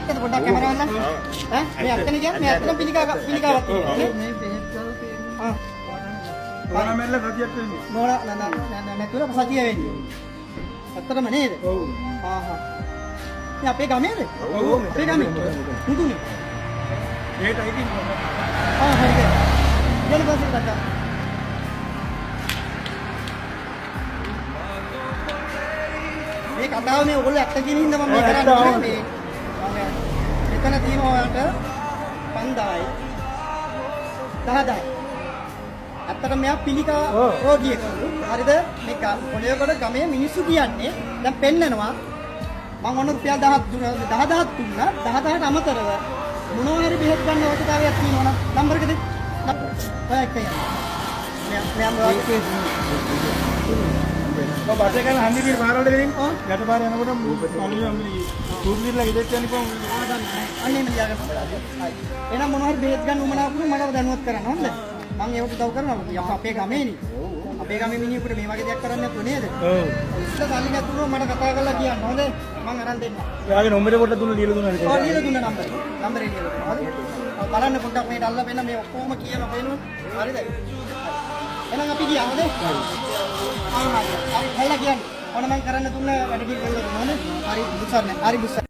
ඇත්තද පොඩ්ඩක් කැමරාව ගන්න. ඈ මේ ඇත්තනේ කියන්නේ මේ ඇත්තට පිළිකාවක් තියෙනවා. මේ බෙහෙත් ගාලා තියෙනවා. ඕන මෙල්ල ගතියක් වෙන්නේ. නෝනා නැතුව සතිය වෙන්නේ. ඇත්තටම නේද? ඔව්. මේ අපේ ගමේද? ඔව්. අපේ ගමේ. මුදුනේ. ඒකට ඉතින් හරිද. යන්න බස් එකට ගත්තා. මේ කතාව මේ ඔයගොල්ලෝ ඇත්ත කියන හින්දා මම මේ කරන්නේ මේ මෙතන තියෙනවා ඔයාලට 5000යි 10000යි ඇත්තට මෙයා පිළිකා රෝගියෙක් හරිද මේක පොළොවේකට ගමේ මිනිස්සු කියන්නේ දැන් පෙන්නනවා මම ඔන්න රුපියල් 10000ක් දුන්නා 10000ට අමතරව මොනවා හරි බෙහෙත් ගන්න අවශ්‍යතාවයක් තියෙනවා නම් නම්බර එක දෙන්න ඔයා එක්ක යන්න මෙයා ඔය බස් එක යන හන්දිගේ පාරවල දෙමින් යට පාර යනකොට අනිවාර්යයෙන්ම සූප්ලිලා ඉදෙත් යන්නේ කොහොමද? අනේ මම යාගෙන එහෙනම් මොනවා හරි බෙහෙත් ගන්න උමනාවක් වුණා මට දැනුවත් කරන්න හොඳද? මම ඒකට උදව් කරනවා. අපේ ගමේනේ. අපේ ගමේ මිනිහෙකුට මේ වගේ දෙයක් කරන්න නැතුව නේද? ඔව්. ඉතින් සල්ලි නැතුව මට කතා කරලා කියන්න හොඳේ. මම අරන් දෙන්න. එයාගේ නම්බරේ පොඩ්ඩක් දුන්න ලියලා දුන්නා නේද? ඔව් ලියලා දුන්න නම්බරේ. නම්බරේ ලියලා දුන්නා. හරි. බලන්න පොඩ්ඩක් මේක අල්ලලා වෙන මේ ඔක්කොම කියලා පේනවා. හරිද? එහෙනම් අපි ගියා හොඳේ. හරි. හරිලා කියන්නේ. ඕන මම කරන්න දුන්න වැඩ පිළිවෙල නෝනේ. හරි බුසර් නෑ. හරි බුසර්.